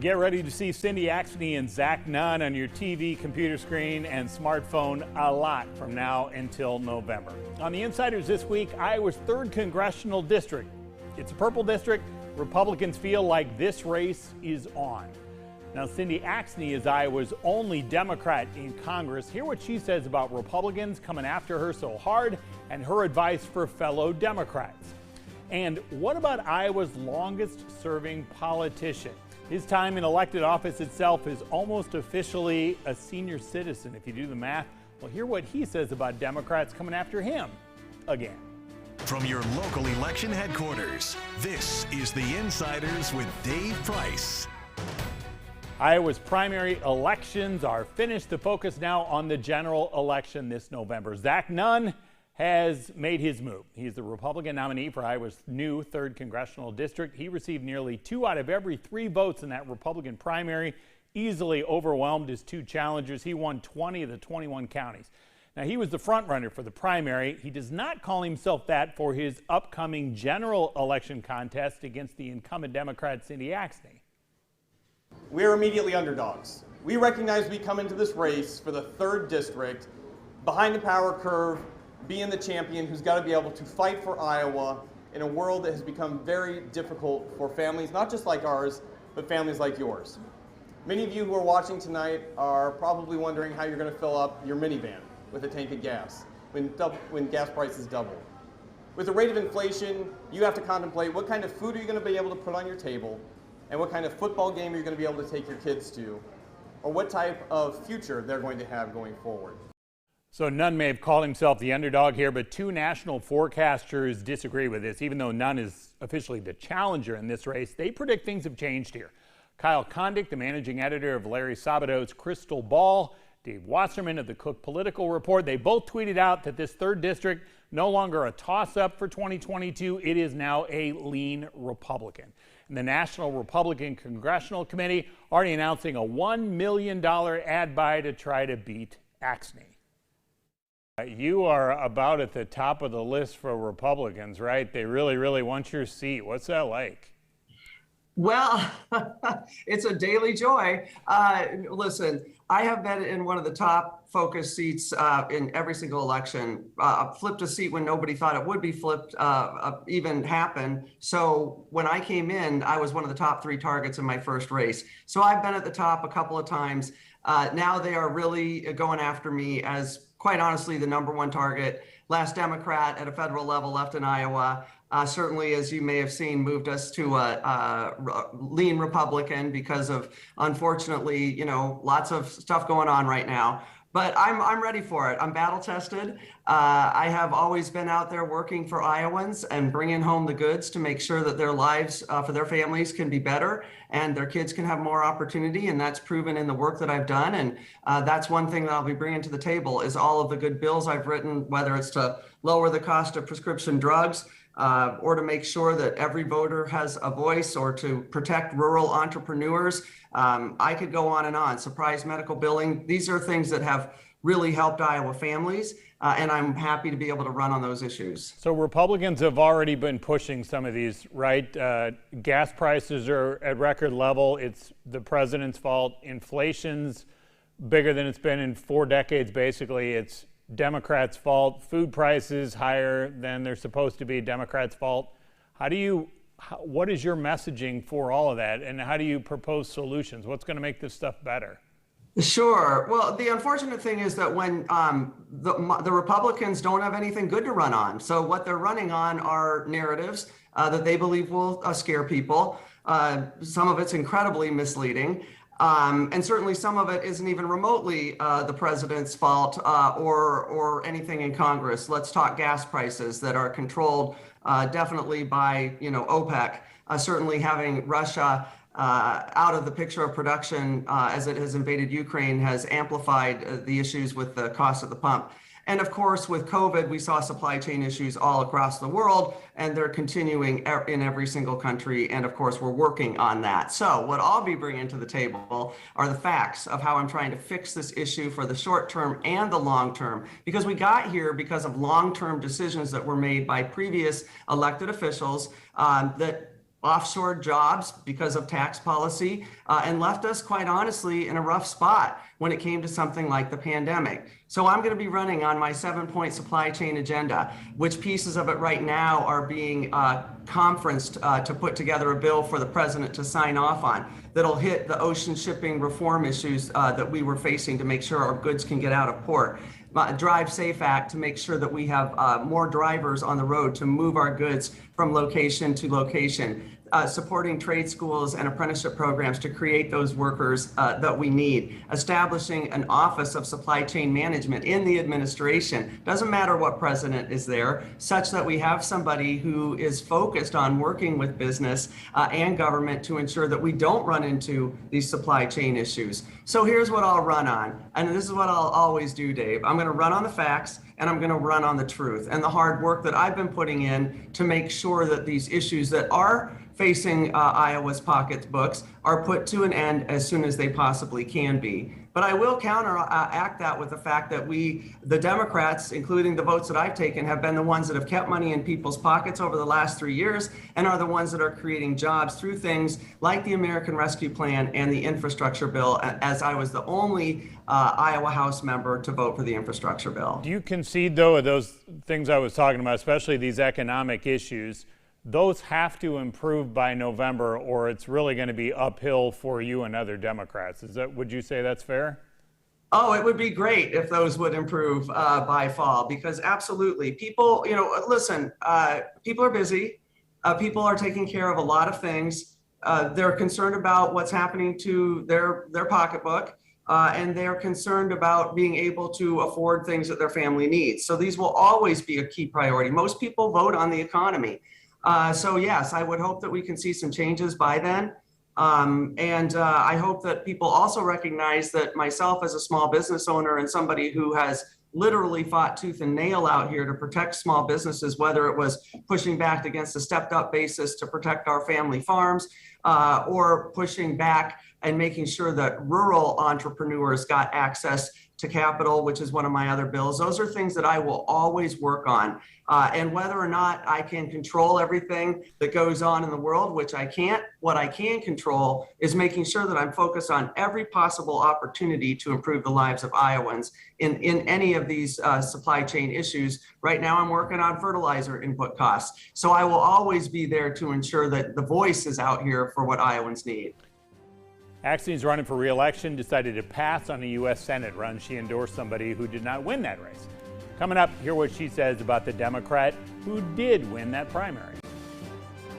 Get ready to see Cindy Axne and Zach Nunn on your TV, computer screen, and smartphone a lot from now until November. On the Insiders this week, Iowa's 3rd Congressional District. It's a purple district. Republicans feel like this race is on. Now, Cindy Axne is Iowa's only Democrat in Congress. Hear what she says about Republicans coming after her so hard and her advice for fellow Democrats. And what about Iowa's longest-serving politician? His time in elected office itself is almost officially a senior citizen, if you do the math. Well, hear what he says about Democrats coming after him again. From your local election headquarters, this is The Insiders with Dave Price. Iowa's primary elections are finished. The focus now on the general election this November. Zach Nunn has made his move. He's the Republican nominee for Iowa's new 3rd Congressional District. He received nearly 2 out of every 3 votes in that Republican primary, easily overwhelmed his 2 challengers. He won 20 of the 21 counties. Now, he was the front runner for the primary. He does not call himself that for his upcoming general election contest against the incumbent Democrat Cindy Axne. We're immediately underdogs. We recognize we come into this race for the 3rd district, behind the power curve, being the champion who's got to be able to fight for Iowa in a world that has become very difficult for families, not just like ours, but families like yours. Many of you who are watching tonight are probably wondering how you're going to fill up your minivan with a tank of gas when gas prices double. With the rate of inflation, you have to contemplate what kind of food are you going to be able to put on your table, and what kind of football game are you going to be able to take your kids to, or what type of future they're going to have going forward. So Nunn may have called himself the underdog here, but 2 national forecasters disagree with this. Even though Nunn is officially the challenger in this race, they predict things have changed here. Kyle Kondik, the managing editor of Larry Sabato's Crystal Ball, Dave Wasserman of the Cook Political Report, they both tweeted out that this 3rd district no longer a toss-up for 2022. It is now a lean Republican. And the National Republican Congressional Committee already announcing a $1 million ad buy to try to beat Axne. You are about at the top of the list for Republicans, right? They really, really want your seat. What's that like? Well, it's a daily joy. Listen, I have been in one of the top focus seats in every single election. Flipped a seat when nobody thought it would be flipped even happen. So when I came in, I was one of the top 3 targets in my first race. So I've been at the top a couple of times. Now they are really going after me as, quite honestly, the #1 target. Last Democrat at a federal level left in Iowa. Certainly, as you may have seen, moved us to a lean Republican because of, unfortunately, lots of stuff going on right now. But I'm ready for it. I'm battle tested. I have always been out there working for Iowans and bringing home the goods to make sure that their lives for their families can be better and their kids can have more opportunity. And that's proven in the work that I've done. And that's one thing that I'll be bringing to the table is all of the good bills I've written, whether it's to lower the cost of prescription drugs, or to make sure that every voter has a voice, or to protect rural entrepreneurs. I could go on and on. Surprise medical billing. These are things that have really helped Iowa families, and I'm happy to be able to run on those issues. So Republicans have already been pushing some of these, right? Gas prices are at record level. It's the president's fault. Inflation's bigger than it's been in 4 decades, basically. It's Democrats' fault. Food prices higher than they're supposed to be, Democrats' fault. What is your messaging for all of that, and how do you propose solutions? What's going to make this stuff better? Sure. Well, the unfortunate thing is that when the Republicans don't have anything good to run on, so what they're running on are narratives that they believe will scare people. Some of it's incredibly misleading. And certainly some of it isn't even remotely the president's fault or anything in Congress. Let's talk gas prices that are controlled definitely by OPEC. Certainly having Russia out of the picture of production as it has invaded Ukraine has amplified the issues with the cost at the pump. And of course, with COVID, we saw supply chain issues all across the world, and they're continuing in every single country. And of course, we're working on that. So what I'll be bringing to the table are the facts of how I'm trying to fix this issue for the short term and the long term, because we got here because of long-term decisions that were made by previous elected officials that offshore jobs because of tax policy, and left us, quite honestly, in a rough spot when it came to something like the pandemic. So I'm going to be running on my 7-point supply chain agenda, which pieces of it right now are being conferenced to put together a bill for the president to sign off on that'll hit the ocean shipping reform issues that we were facing to make sure our goods can get out of port. Drive Safe Act to make sure that we have more drivers on the road to move our goods from location to location. Supporting trade schools and apprenticeship programs to create those workers that we need. Establishing an office of supply chain management in the administration, doesn't matter what president is there, such that we have somebody who is focused on working with business and government to ensure that we don't run into these supply chain issues. So here's what I'll run on, and this is what I'll always do, Dave. I'm going to run on the facts, and I'm going to run on the truth and the hard work that I've been putting in to make sure that these issues that are facing Iowa's pocketbooks are put to an end as soon as they possibly can be. But I will counteract that with the fact that the Democrats, including the votes that I've taken, have been the ones that have kept money in people's pockets over the last 3 years and are the ones that are creating jobs through things like the American Rescue Plan and the infrastructure bill, as I was the only Iowa House member to vote for the infrastructure bill. Do you concede, though, of those things I was talking about, especially these economic issues, those have to improve by November, or it's really going to be uphill for you and other Democrats? Would you say that's fair? Oh, it would be great if those would improve by fall, because absolutely, people, listen, people are busy. People are taking care of a lot of things. They're concerned about what's happening to their pocketbook. And they're concerned about being able to afford things that their family needs. So these will always be a key priority. Most people vote on the economy. So yes, I would hope that we can see some changes by then. And I hope that people also recognize that myself as a small business owner and somebody who has literally fought tooth and nail out here to protect small businesses, whether it was pushing back against a stepped up basis to protect our family farms, or pushing back and making sure that rural entrepreneurs got access to capital, which is one of my other bills. Those are things that I will always work on. And whether or not I can control everything that goes on in the world, which I can't, what I can control is making sure that I'm focused on every possible opportunity to improve the lives of Iowans in any of these supply chain issues. Right now, I'm working on fertilizer input costs. So I will always be there to ensure that the voice is out here for what Iowans need. Axne's running for re-election, decided to pass on a U.S. Senate run. She endorsed somebody who did not win that race. Coming up, hear what she says about the Democrat who did win that primary.